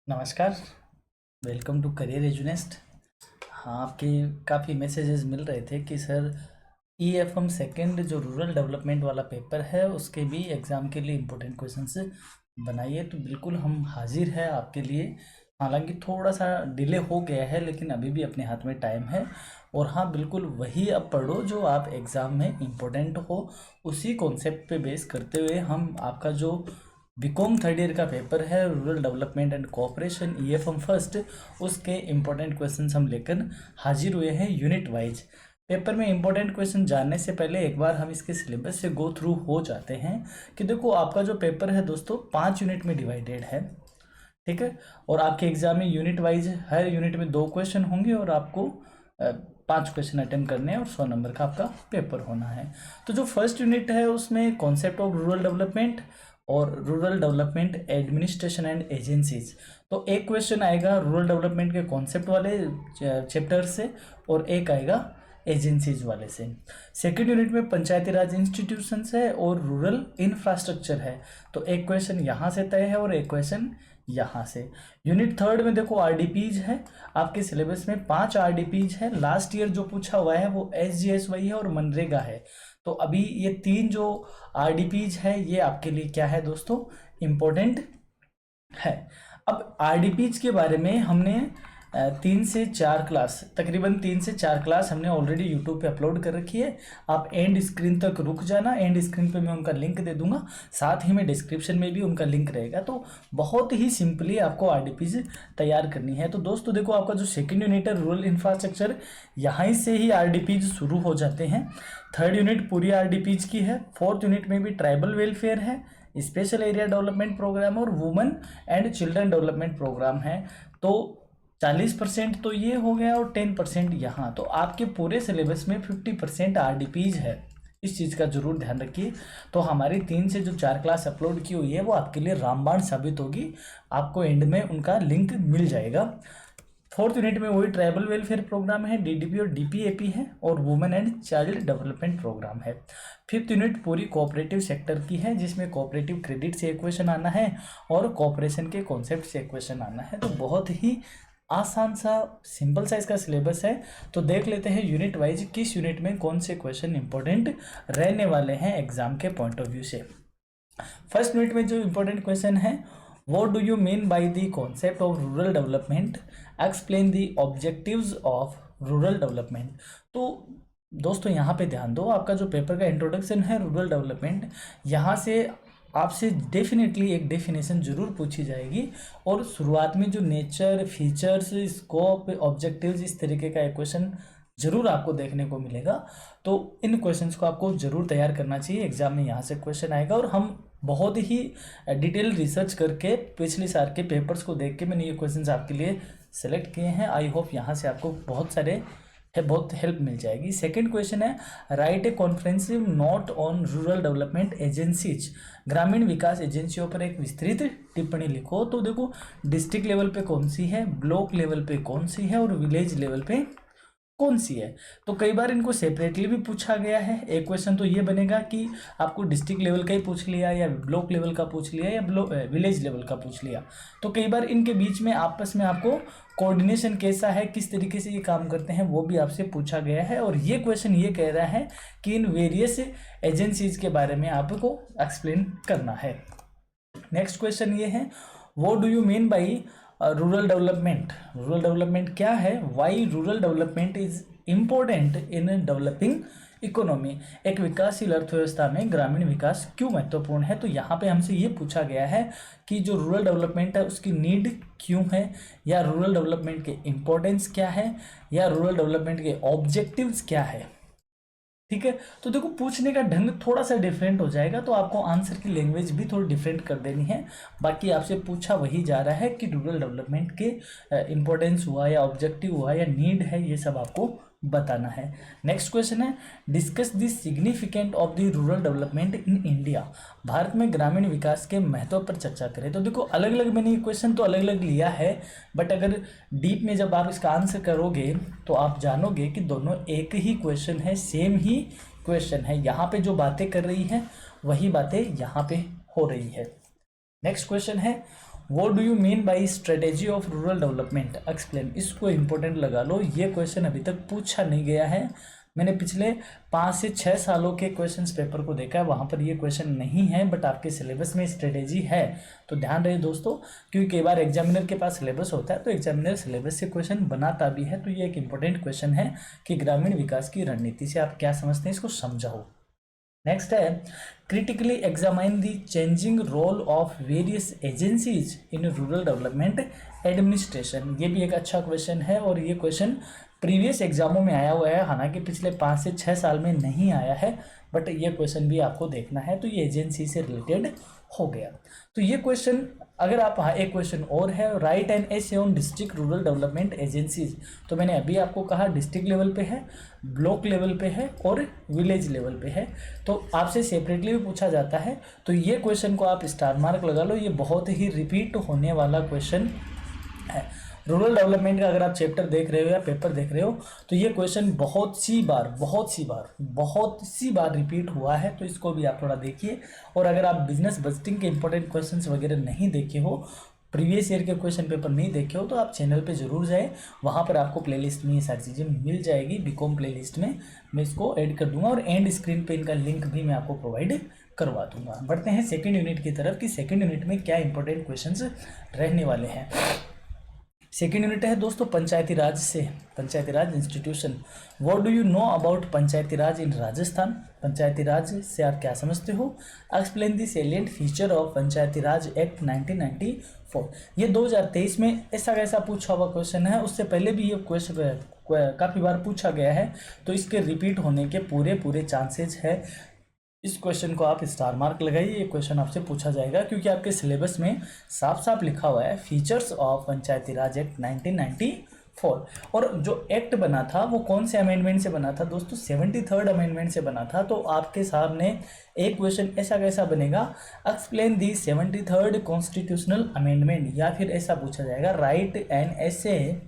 नमस्कार। Welcome to career Edunest. हाँ, आपके काफ़ी मैसेजेस मिल रहे थे कि सर EFM सेकंड जो रूरल डेवलपमेंट वाला पेपर है उसके भी एग्ज़ाम के लिए इम्पोर्टेंट क्वेश्चंस बनाइए। तो बिल्कुल हम हाजिर है आपके लिए। हालांकि थोड़ा सा डिले हो गया है लेकिन अभी भी अपने हाथ में टाइम है। और हाँ, बिल्कुल वही अब पढ़ो जो आप एग्ज़ाम में इम्पोर्टेंट हो। उसी कॉन्सेप्ट पे बेस करते हुए हम आपका जो बीकॉम थर्ड ईयर का पेपर है rural development and cooperation EFM first, उसके इम्पोर्टेंट क्वेश्चंस हम लेकर हाजिर हुए हैं यूनिट वाइज। पेपर में इम्पोर्टेंट क्वेश्चन जानने से पहले एक बार हम इसके सिलेबस से गो थ्रू हो जाते हैं कि देखो आपका जो पेपर है दोस्तों 5 यूनिट में डिवाइडेड है। ठीक है। और आपके एग्जाम में यूनिट वाइज हर यूनिट में 2 क्वेश्चन होंगे और आपको 5 क्वेश्चन अटेम्प्ट करने हैं और 100 नंबर का आपका पेपर होना है। तो जो फर्स्ट यूनिट है उसमें कॉन्सेप्ट ऑफ रूरल डेवलपमेंट और rural development administration and agencies. तो एक क्वेश्चन आएगा रूरल डेवलपमेंट के कॉन्सेप्ट वाले चैप्टर से और एक आएगा एजेंसीज वाले से। सेकेंड यूनिट में पंचायती राज इंस्टीट्यूशंस है और रूरल इंफ्रास्ट्रक्चर है। तो एक क्वेश्चन यहाँ से तय है और एक क्वेश्चन यहाँ से। यूनिट थर्ड में देखो RDPs है। आपके सिलेबस में 5 RDPs है। लास्ट ईयर जो पूछा हुआ है वो SGSY है और मनरेगा है। तो अभी ये 3 जो RDPs है ये आपके लिए क्या है दोस्तों, इम्पोर्टेंट है। अब RDPs के बारे में हमने 3 से 4 क्लास, तकरीबन 3 से 4 क्लास हमने ऑलरेडी यूट्यूब पे अपलोड कर रखी है। आप एंड स्क्रीन तक रुक जाना, एंड स्क्रीन पे मैं उनका लिंक दे दूंगा, साथ ही में डिस्क्रिप्शन में भी उनका लिंक रहेगा। तो बहुत ही सिंपली आपको RDPs तैयार करनी है। तो दोस्तों देखो आपका जो सेकेंड यूनिट है रूरल इंफ्रास्ट्रक्चर, यहाँ से ही RDPs शुरू हो जाते हैं। थर्ड यूनिट पूरी RDPs की है। फोर्थ यूनिट में भी ट्राइबल वेलफेयर है, स्पेशल एरिया डेवलपमेंट प्रोग्राम और women and children development programme है। तो 40% तो ये हो गया और 10% यहाँ। तो आपके पूरे सिलेबस में 50% RDPs है। इस चीज़ का जरूर ध्यान रखिए। तो हमारी 3 से 4 क्लास अपलोड की हुई है वो आपके लिए रामबाण साबित होगी। आपको एंड में उनका लिंक मिल जाएगा। फोर्थ यूनिट में वही ट्राइबल वेलफेयर प्रोग्राम है, DDP और DPAP है और women and child development programme है। फिफ्थ यूनिट पूरी कोऑपरेटिव सेक्टर की है जिसमें कोऑपरेटिव क्रेडिट से एक क्वेश्चन आना है और कोऑपरेशन के कॉन्सेप्ट से एक क्वेश्चन आना है। तो बहुत ही आसान सा सिंपल सा इसका सिलेबस है। तो देख लेते हैं यूनिट वाइज किस यूनिट में कौन से क्वेश्चन इंपॉर्टेंट रहने वाले हैं एग्जाम के पॉइंट ऑफ व्यू से। फर्स्ट यूनिट में जो इंपॉर्टेंट क्वेश्चन है, what do you mean by the concept of rural development, explain the objectives of rural development. तो दोस्तों यहाँ पे ध्यान दो, आपका जो पेपर का इंट्रोडक्शन है रूरल डेवलपमेंट, यहाँ से आपसे डेफिनेटली एक डेफिनेशन जरूर पूछी जाएगी और शुरुआत में जो नेचर, फीचर्स, स्कोप, ऑब्जेक्टिव्स, इस तरीके का एक क्वेश्चन जरूर आपको देखने को मिलेगा। तो इन क्वेश्चंस को आपको जरूर तैयार करना चाहिए, एग्जाम में यहाँ से क्वेश्चन आएगा। और हम बहुत ही डिटेल रिसर्च करके पिछले साल के पेपर्स को देख के मैंने ये क्वेश्चंस आपके लिए सेलेक्ट किए हैं। आई होप यहाँ से आपको बहुत हेल्प मिल जाएगी। सेकंड क्वेश्चन है, write a comprehensive note on rural development agencies, ग्रामीण विकास एजेंसियों पर एक विस्तृत टिप्पणी लिखो। तो देखो डिस्ट्रिक्ट लेवल पे कौन सी है, ब्लॉक लेवल पे कौन सी है और विलेज लेवल पे कौन सी है। तो कई बार इनको सेपरेटली भी पूछा गया है। एक क्वेश्चन तो ये बनेगा कि आपको डिस्ट्रिक्ट लेवल का ही पूछ लिया या ब्लॉक लेवल का पूछ लिया या विलेज लेवल का पूछ लिया। तो कई बार इनके बीच में आपस में आपको कोऑर्डिनेशन कैसा है, किस तरीके से ये काम करते हैं, वो भी आपसे पूछा गया है। और ये क्वेश्चन ये कह रहा है कि इन वेरियस एजेंसीज के बारे में आपको एक्सप्लेन करना है। नेक्स्ट क्वेश्चन ये है, what do you mean by rural development. Rural development क्या है, why rural development is important in developing economy, एक विकासशील अर्थव्यवस्था में ग्रामीण विकास क्यों महत्वपूर्ण है। तो यहाँ पे हमसे ये पूछा गया है कि जो रूरल डेवलपमेंट है उसकी नीड क्यों है, या रूरल डेवलपमेंट के इम्पोर्टेंस क्या है, या रूरल डेवलपमेंट के ऑब्जेक्टिव्स क्या है। ठीक है। तो देखो पूछने का ढंग थोड़ा सा डिफरेंट हो जाएगा, तो आपको आंसर की लैंग्वेज भी थोड़ी डिफरेंट कर देनी है। बाकी आपसे पूछा वही जा रहा है कि रूरल डेवलपमेंट के इम्पोर्टेंस हुआ या ऑब्जेक्टिव हुआ या नीड है, ये सब आपको बताना है। नेक्स्ट क्वेश्चन है, discuss the significant of the rural development in India, Bharat में ग्रामीण विकास के महत्व पर चर्चा करें। तो देखो अलग अलग मैंने ये क्वेश्चन तो अलग अलग लिया है, बट अगर डीप में जब आप इसका आंसर करोगे तो आप जानोगे कि दोनों एक ही क्वेश्चन है, सेम ही क्वेश्चन है। यहाँ पे जो बातें कर रही है वही बातें यहाँ पे हो रही है। नेक्स्ट क्वेश्चन है, what do you mean by strategy of rural development, explain. इसको इंपॉर्टेंट लगा लो, ये क्वेश्चन अभी तक पूछा नहीं गया है। मैंने पिछले 5 से 6 सालों के क्वेश्चंस पेपर को देखा है, वहाँ पर ये क्वेश्चन नहीं है, बट आपके सिलेबस में स्ट्रेटेजी है। तो ध्यान रहे दोस्तों, क्योंकि कई बार एग्जामिनर के पास सिलेबस होता है तो एग्जामिनर सिलेबस से क्वेश्चन बनाता भी है। तो ये एक इंपॉर्टेंट क्वेश्चन है कि ग्रामीण विकास की रणनीति से आप क्या समझते हैं, इसको समझाओ। नेक्स्ट है critically examine the changing role of various agencies in rural development administration. ये भी एक अच्छा क्वेश्चन है और ये क्वेश्चन प्रीवियस एग्जामों में आया हुआ है, हालांकि पिछले 5 से 6 साल में नहीं आया है, बट ये क्वेश्चन भी आपको देखना है। तो ये एजेंसी से रिलेटेड हो गया। तो ये क्वेश्चन अगर आप, हाँ एक क्वेश्चन और है, right an essay on district rural development agencies. तो मैंने अभी आपको कहा डिस्ट्रिक्ट लेवल पे है, ब्लॉक लेवल पे है और विलेज लेवल पे है। तो आपसे सेपरेटली भी पूछा जाता है। तो ये क्वेश्चन को आप स्टार मार्क लगा लो, ये बहुत ही रिपीट होने वाला क्वेश्चन है। रूरल डेवलपमेंट का अगर आप चैप्टर देख रहे हो या पेपर देख रहे हो तो ये क्वेश्चन बहुत सी बार रिपीट हुआ है। तो इसको भी आप थोड़ा देखिए। और अगर आप बिजनेस बजटिंग के इंपॉर्टेंट क्वेश्चंस वगैरह नहीं देखे हो, प्रीवियस ईयर के क्वेश्चन पेपर नहीं देखे हो, तो आप चैनल पे जरूर जाए, वहाँ पर आपको प्लेलिस्ट में ये सारी चीज़ें मिल जाएगी। बीकॉम प्लेलिस्ट में मैं इसको ऐड कर दूंगा और एंड स्क्रीन पे इनका लिंक भी मैं आपको प्रोवाइड करवा दूंगा। बढ़ते हैं सेकेंड यूनिट की तरफ कि सेकेंड यूनिट में क्या इंपॉर्टेंट क्वेश्चन रहने वाले हैं। सेकेंड यूनिट है दोस्तों पंचायती राज से, Panchayati Raj institution. What do you know about Panchayati Raj in Rajasthan. Panchayati Raj से आप क्या समझते हो। Explain the salient feature of Panchayati Raj act 1994। ये 2023 में ऐसा कैसा पूछा हुआ क्वेश्चन है, उससे पहले भी ये क्वेश्चन काफ़ी बार पूछा गया है। तो इसके रिपीट होने के पूरे चांसेस है। इस क्वेश्चन को आप स्टार मार्क लगाइए, ये क्वेश्चन आपसे पूछा जाएगा क्योंकि आपके सिलेबस में साफ साफ लिखा हुआ है features of Panchayati Raj act 1994। और जो एक्ट बना था वो कौन से अमेंडमेंट से बना था दोस्तों, 73rd अमेंडमेंट से बना था। तो आपके सामने एक क्वेश्चन ऐसा कैसा बनेगा, explain the 73rd constitutional amendment, या फिर ऐसा पूछा जाएगा right an essay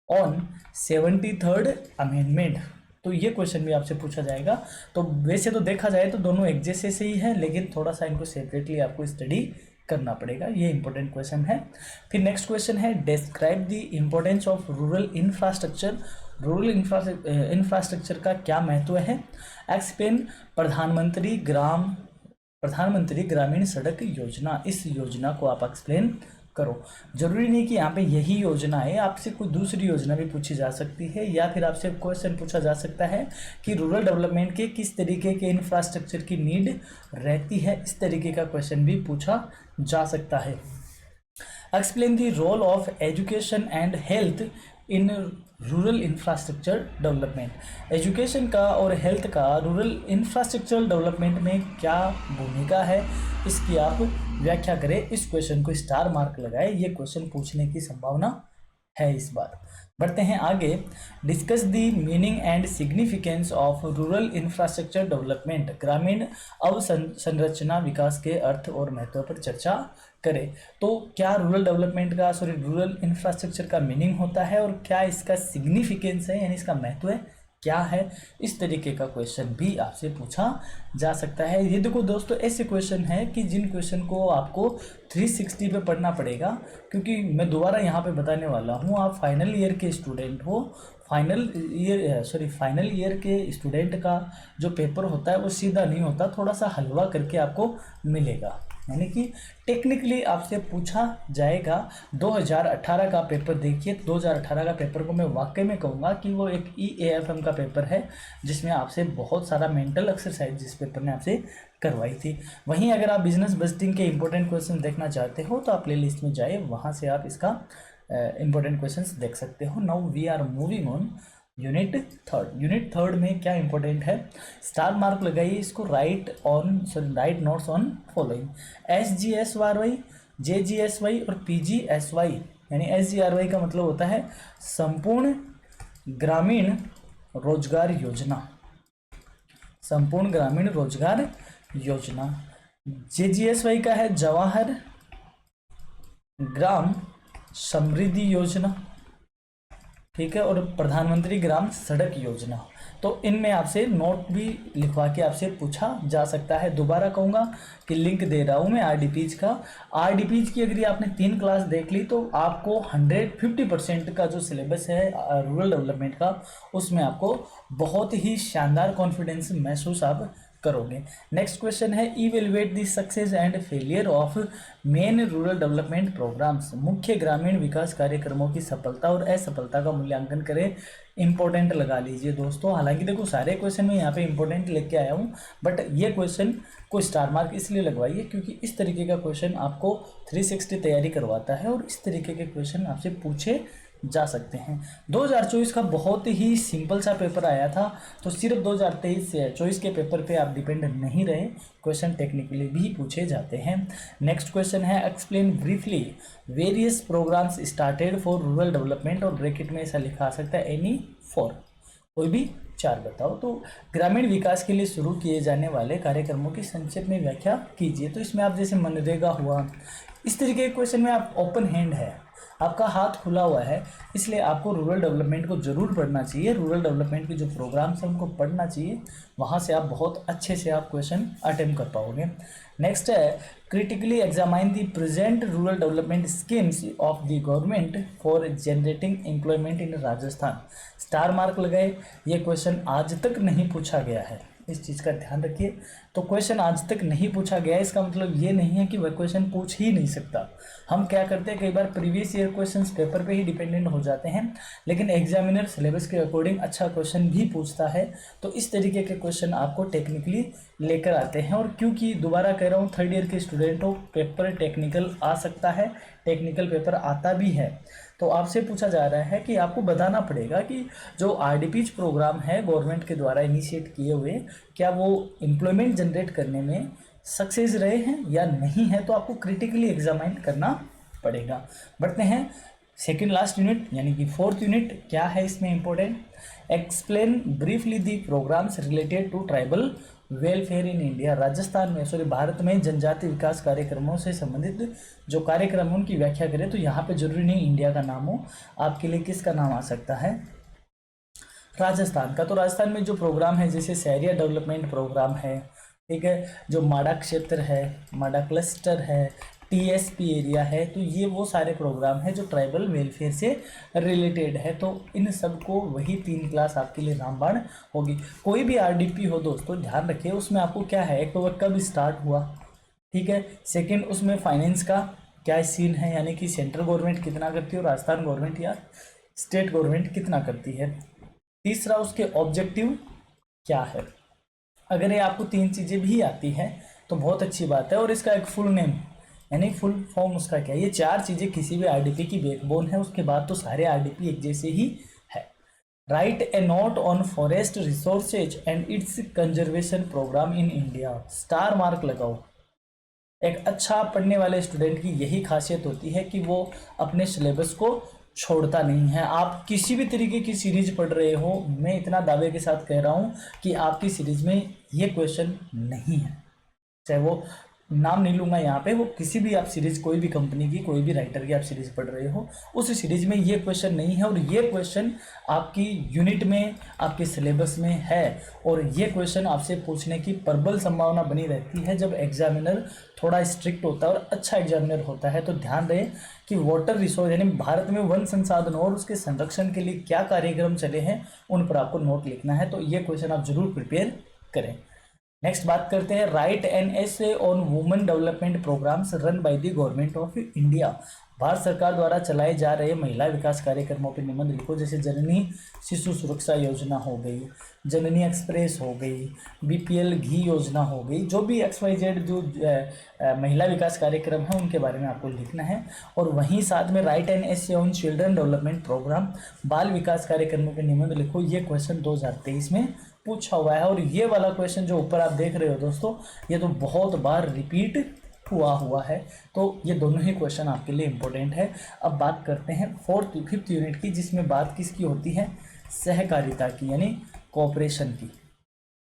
on 73rd amendment. तो ये क्वेश्चन भी आपसे पूछा जाएगा। तो वैसे तो देखा जाए तो दोनों एक जैसे से ही है, लेकिन थोड़ा सा इनको सेपरेटली आपको स्टडी करना पड़ेगा। ये इंपॉर्टेंट क्वेश्चन है। फिर नेक्स्ट क्वेश्चन है describe the importance of rural infrastructure. Rural infrastructure का क्या महत्व है। एक्सप्लेन प्रधानमंत्री ग्रामीण सड़क योजना। इस योजना को आप एक्सप्लेन करो। जरूरी नहीं कि यहाँ पे यही योजना है, आपसे कोई दूसरी योजना भी पूछी जा सकती है, या फिर आपसे क्वेश्चन पूछा जा सकता है कि रूरल डेवलपमेंट के किस तरीके के इंफ्रास्ट्रक्चर की नीड रहती है। इस तरीके का क्वेश्चन भी पूछा जा सकता है। Explain the role of education and health in rural infrastructure development. Education का और हेल्थ का रूरल इंफ्रास्ट्रक्चर डेवलपमेंट में क्या भूमिका है, इसकी आप व्याख्या करें। इस क्वेश्चन को स्टार मार्क लगाए, ये क्वेश्चन पूछने की संभावना है इस बार। बढ़ते हैं आगे। Discuss the meaning and significance of rural infrastructure development. ग्रामीण अवसंरचना विकास के अर्थ और महत्व पर चर्चा करें। तो क्या रूरल इंफ्रास्ट्रक्चर का मीनिंग होता है और क्या इसका सिग्निफिकेंस है, यानी इसका महत्व है क्या है। इस तरीके का क्वेश्चन भी आपसे पूछा जा सकता है। ये देखो दोस्तों, ऐसे क्वेश्चन है कि जिन क्वेश्चन को आपको 360 पे पढ़ना पड़ेगा, क्योंकि मैं दोबारा यहाँ पे बताने वाला हूँ, आप फाइनल ईयर के स्टूडेंट हो। फाइनल ईयर के स्टूडेंट का जो पेपर होता है वो सीधा नहीं होता, थोड़ा सा हलवा करके आपको मिलेगा, यानी कि टेक्निकली आपसे पूछा जाएगा। 2018 का पेपर देखिए, 2018 का पेपर को मैं वाकई में कहूँगा कि वो एक EAFM का पेपर है, जिसमें आपसे बहुत सारा मेंटल एक्सरसाइज जिस पेपर ने आपसे करवाई थी। वहीं अगर आप बिजनेस बजटिंग के इंपॉर्टेंट क्वेश्चन देखना चाहते हो तो आप प्ले लिस्ट में जाए, वहाँ से आप इसका इंपॉर्टेंट क्वेश्चन देख सकते हो। Now we are moving on unit third में क्या इंपॉर्टेंट है, स्टार मार्क लगाइए इसको। Write notes on following. SGSY, JGSY और PGSY, यानी SGRY का मतलब होता है संपूर्ण ग्रामीण रोजगार योजना, संपूर्ण ग्रामीण रोजगार योजना। JGSY का है जवाहर ग्राम समृद्धि योजना, ठीक है, और प्रधानमंत्री ग्राम सड़क योजना। तो इनमें आपसे नोट भी लिखवा के आपसे पूछा जा सकता है। दोबारा कहूँगा कि लिंक दे रहा हूँ मैं आरडीपीज का। आरडीपीज की अगर आपने 3 क्लास देख ली तो आपको 150% का जो सिलेबस है रूरल डेवलपमेंट का, उसमें आपको बहुत ही शानदार कॉन्फिडेंस महसूस आप करोगे। नेक्स्ट क्वेश्चन है, evaluate the success and failure of main rural development programmes. मुख्य ग्रामीण विकास कार्यक्रमों की सफलता और असफलता का मूल्यांकन करें। इंपॉर्टेंट लगा लीजिए दोस्तों। हालांकि देखो सारे क्वेश्चन में यहाँ पे इंपॉर्टेंट लेके आया हूँ, बट ये क्वेश्चन को स्टार मार्क इसलिए लगवाइए क्योंकि इस तरीके का क्वेश्चन आपको 360 तैयारी करवाता है और इस तरीके के क्वेश्चन आपसे पूछे जा सकते हैं। 2024 का बहुत ही सिंपल सा पेपर आया था, तो सिर्फ 2023 से 24 के पेपर पे आप डिपेंड नहीं रहे, क्वेश्चन टेक्निकली भी पूछे जाते हैं। नेक्स्ट क्वेश्चन है, explain briefly various programmes started for rural development, और ब्रैकेट में ऐसा लिखा सकता है एनी फॉर, कोई भी 4 बताओ। तो ग्रामीण विकास के लिए शुरू किए जाने वाले कार्यक्रमों की संक्षेप में व्याख्या कीजिए। तो इसमें आप जैसे मनरेगा हुआ, इस तरीके के क्वेश्चन में आप ओपन हैंड है, आपका हाथ खुला हुआ है, इसलिए आपको रूरल डेवलपमेंट को जरूर पढ़ना चाहिए। रूरल डेवलपमेंट के जो प्रोग्राम्स हैं उनको पढ़ना चाहिए, वहाँ से आप बहुत अच्छे से आप क्वेश्चन अटेम्प्ट कर पाओगे। नेक्स्ट है, critically examine the present rural development schemes of the government for generating employment in Rajasthan. Star mark लगाए, ये क्वेश्चन आज तक नहीं पूछा गया है, इस चीज़ का ध्यान रखिए। तो क्वेश्चन आज तक नहीं पूछा गया, इसका मतलब ये नहीं है कि वह क्वेश्चन पूछ ही नहीं सकता। हम क्या करते हैं, कई बार प्रीवियस ईयर क्वेश्चंस पेपर पे ही डिपेंडेंट हो जाते हैं, लेकिन एग्जामिनर सिलेबस के अकॉर्डिंग अच्छा क्वेश्चन भी पूछता है। तो इस तरीके के क्वेश्चन आपको टेक्निकली लेकर आते हैं। और क्योंकि दोबारा कह रहा हूँ, 3rd ईयर के स्टूडेंटों पेपर टेक्निकल आ सकता है, टेक्निकल पेपर आता भी है, तो आपसे पूछा जा रहा है कि आपको बताना पड़ेगा कि जो आरडीपीज प्रोग्राम है गवर्नमेंट के द्वारा इनिशिएट किए हुए, क्या वो एम्प्लॉयमेंट जनरेट करने में सक्सेस रहे हैं या नहीं है। तो आपको क्रिटिकली एग्जामाइन करना पड़ेगा। बढ़ते हैं सेकेंड लास्ट यूनिट यानी कि 4th यूनिट। क्या है इसमें important, explain briefly the programmes related to tribal welfare in India. Rajasthan में भारत में जनजाति विकास कार्यक्रमों से संबंधित जो कार्यक्रम है उनकी व्याख्या करें। तो यहाँ पे जरूरी नहीं इंडिया का नाम हो, आपके लिए किसका नाम आ सकता है, राजस्थान का। तो राजस्थान में जो प्रोग्राम है जैसे शहरिया डेवलपमेंट प्रोग्राम है, ठीक है, जो माडा क्षेत्र है, माडा क्लस्टर है, टीएसपी एरिया है, तो ये वो सारे प्रोग्राम है जो ट्राइबल वेलफेयर से रिलेटेड है। तो इन सब को वही 3 क्लास आपके लिए रामबाण होगी। कोई भी आरडीपी हो दोस्तों, ध्यान रखिए उसमें आपको क्या है, एक तो वह कब स्टार्ट हुआ, ठीक है, सेकंड उसमें फाइनेंस का क्या सीन है, यानी कि सेंट्रल गवर्नमेंट कितना करती है और राजस्थान गवर्नमेंट या स्टेट गवर्नमेंट कितना करती है, तीसरा उसके ऑब्जेक्टिव क्या है। अगर ये आपको 3 चीज़ें भी आती हैं तो बहुत अच्छी बात है। और इसका एक फुल नेम यानी फुल फॉर्म उसका क्या है, ये 4 चीज़ें किसी भी आरडीपी की बैकबोन है। उसके बाद तो सारे आरडीपी एक जैसे ही है। Write a note on forest resources and its conservation programme in India. Star mark लगाओ। एक अच्छा पढ़ने वाले स्टूडेंट की यही खासियत होती है कि वो अपने सिलेबस को छोड़ता नहीं है। आप किसी भी तरीके की सीरीज पढ़ रहे हो, मैं इतना दावे के साथ कह रहा हूँ कि आपकी सीरीज में ये क्वेश्चन नहीं है, चाहे वो नाम नहीं लूँगा यहाँ पे, वो किसी भी आप सीरीज, कोई भी कंपनी की, कोई भी राइटर की आप सीरीज पढ़ रहे हो, उस सीरीज में ये क्वेश्चन नहीं है। और ये क्वेश्चन आपकी यूनिट में, आपके सिलेबस में है, और ये क्वेश्चन आपसे पूछने की प्रबल संभावना बनी रहती है जब एग्जामिनर थोड़ा स्ट्रिक्ट होता है और अच्छा एग्जामिनर होता है। तो ध्यान रहे कि वाटर रिसोर्स यानी भारत में वन संसाधन और उसके संरक्षण के लिए क्या कार्यक्रम चले हैं, उन पर आपको नोट लिखना है। तो ये क्वेश्चन आप जरूर प्रिपेयर करें। नेक्स्ट बात करते हैं, write an essay on women development programmes run by the government of India. Bharat सरकार द्वारा चलाए जा रहे महिला विकास कार्यक्रमों पर निबंध लिखो। जैसे जननी शिशु सुरक्षा योजना हो गई, जननी एक्सप्रेस हो गई, बीपीएल घी योजना हो गई, जो भी XYZ जो महिला विकास कार्यक्रम है उनके बारे में आपको लिखना है। और वहीं साथ में write an essay on children development programme, बाल विकास कार्यक्रमों के निबंध लिखो। ये क्वेश्चन 2023 में पूछा हुआ है। और ये वाला क्वेश्चन जो ऊपर आप देख रहे हो दोस्तों, ये तो बहुत बार रिपीट हुआ है। तो ये दोनों ही क्वेश्चन आपके लिए इम्पोर्टेंट है। अब बात करते हैं 4th यूनिट की, जिसमें बात किसकी होती है, सहकारिता की, यानी कोऑपरेशन की।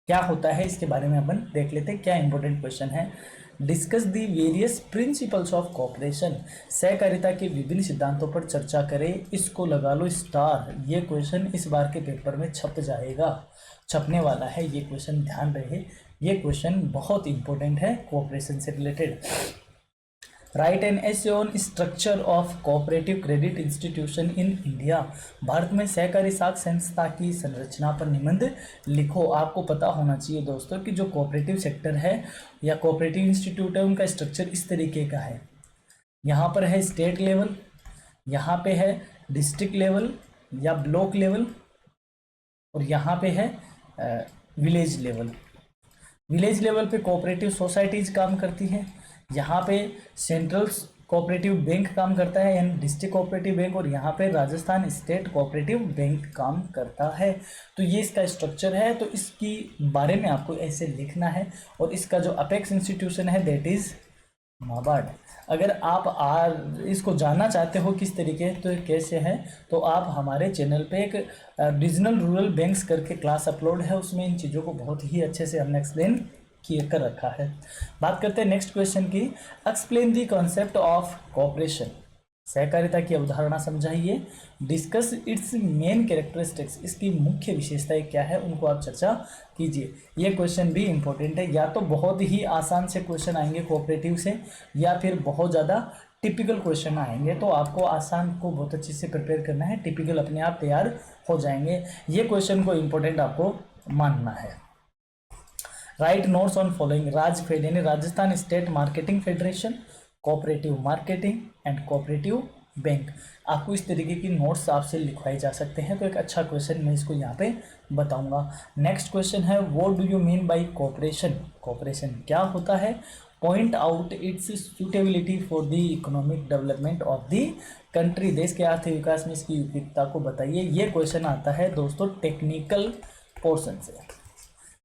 क्या होता है इसके बारे में अपन देख लेते हैं, क्या इंपॉर्टेंट क्वेश्चन है। Discuss the various principles of cooperation, सहकारिता के विभिन्न सिद्धांतों पर चर्चा करें। इसको लगा लो स्टार, ये क्वेश्चन इस बार के पेपर में छप जाएगा, छपने वाला है ये क्वेश्चन, ध्यान रहे ये क्वेश्चन बहुत इंपॉर्टेंट है कोऑपरेशन से related. Right an essay on structure of cooperative credit institution in India, Bharat में सहकारी साख संस्था की संरचना पर निबंध लिखो। आपको पता होना चाहिए दोस्तों कि जो कोऑपरेटिव सेक्टर है या कोऑपरेटिव इंस्टीट्यूट है उनका स्ट्रक्चर इस तरीके का है। यहाँ पर है स्टेट लेवल, यहाँ पे है डिस्ट्रिक्ट लेवल या ब्लॉक लेवल, और यहाँ पे है विलेज लेवल। विलेज लेवल पे कोऑपरेटिव सोसाइटीज काम करती है, यहाँ पे सेंट्रल कोऑपरेटिव बैंक काम करता है यानी डिस्ट्रिक्ट कोऑपरेटिव बैंक, और यहाँ पे राजस्थान स्टेट कोऑपरेटिव बैंक काम करता है। तो ये इसका स्ट्रक्चर है, तो इसकी बारे में आपको ऐसे लिखना है। और इसका जो अपेक्स इंस्टीट्यूशन है दैट इज नाबार्ड। अगर आप इसको जानना चाहते हो किस तरीके तो कैसे है, तो आप हमारे चैनल पे एक रीजनल रूरल बैंक्स करके क्लास अपलोड है, उसमें इन चीज़ों को बहुत ही अच्छे से हमने एक्सप्लेन किए कर रखा है। बात करते हैं नेक्स्ट क्वेश्चन की। Explain the concept of cooperation, सहकारिता की अवधारणा समझाइए। डिस्कस इट्स मेन कैरेक्टरिस्टिक्स, इसकी मुख्य विशेषताएं क्या है उनको आप चर्चा कीजिए। ये क्वेश्चन भी इंपॉर्टेंट है, या तो बहुत ही आसान से क्वेश्चन आएंगे कोऑपरेटिव से, या फिर बहुत ज़्यादा टिपिकल क्वेश्चन आएंगे। तो आपको आसान को बहुत अच्छे से प्रिपेयर करना है, टिपिकल अपने आप तैयार हो जाएंगे। ये क्वेश्चन को इम्पोर्टेंट आपको मानना है। Write notes on following, Rajfed यानी Rajasthan state marketing federation, cooperative marketing and cooperative bank. आपको इस तरीके की नोट्स आपसे लिखवाए जा सकते हैं, तो एक अच्छा क्वेश्चन मैं इसको यहाँ पे बताऊंगा। नेक्स्ट क्वेश्चन है what do you mean by cooperation, cooperation क्या होता है। Point out it's suitability for the economic development of the country, देश के आर्थिक विकास में इसकी उपयुक्तता को बताइए। ये क्वेश्चन आता है दोस्तों टेक्निकल पोर्शन से,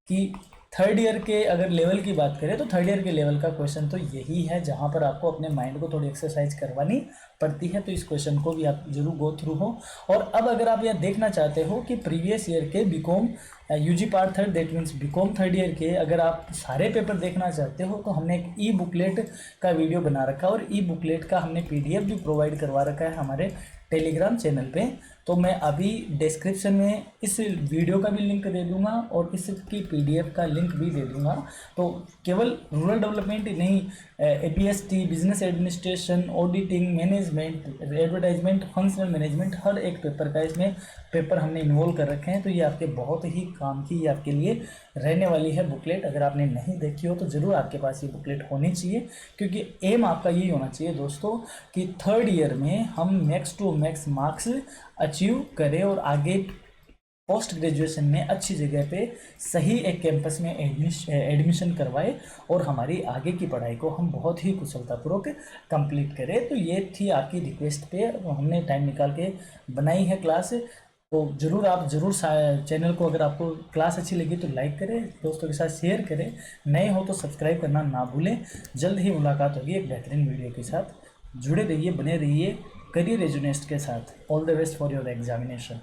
कि थर्ड ईयर के अगर लेवल की बात करें तो थर्ड ईयर के लेवल का क्वेश्चन तो यही है, जहां पर आपको अपने माइंड को थोड़ी एक्सरसाइज करवानी पड़ती है। तो इस क्वेश्चन को भी आप जरूर गो थ्रू हो। और अब अगर आप यह देखना चाहते हो कि प्रीवियस ईयर के BCom UG part third that means BCom third year के अगर आप सारे पेपर देखना चाहते हो, तो हमने एक ई बुकलेट का वीडियो बना रखा है, और ई बुकलेट का हमने पीडीएफ भी प्रोवाइड करवा रखा है हमारे टेलीग्राम चैनल पे। तो मैं अभी डिस्क्रिप्शन में इस वीडियो का भी लिंक दे दूंगा और इसकी पीडीएफ का लिंक भी दे दूंगा। तो केवल रूरल डेवलपमेंट ही नहीं, ABST, business administration, auditing, management, advertisement, functional management, हर एक पेपर का इसमें पेपर हमने इन्वॉल्व कर रखे हैं। तो ये आपके बहुत ही काम की, ये आपके लिए रहने वाली है बुकलेट। अगर आपने नहीं देखी हो तो ज़रूर आपके पास ये बुकलेट होनी चाहिए, क्योंकि एम आपका यही होना चाहिए दोस्तों कि थर्ड ईयर में हम max to max marks achieve करें और आगे पोस्ट ग्रेजुएशन में अच्छी जगह पे सही एक कैंपस में एडमिशन करवाए और हमारी आगे की पढ़ाई को हम बहुत ही कुशलतापूर्वक कंप्लीट करें। तो ये थी आपकी रिक्वेस्ट पे हमने टाइम निकाल के बनाई है क्लास। तो आप ज़रूर चैनल को, अगर आपको क्लास अच्छी लगी तो लाइक करें, दोस्तों के साथ शेयर करें, नए हो तो सब्सक्राइब करना ना भूलें। जल्द ही मुलाकात होगी एक बेहतरीन वीडियो के साथ। जुड़े रहिए, बने रहिए करियर एजुनेस्ट के साथ। All the best for your examination.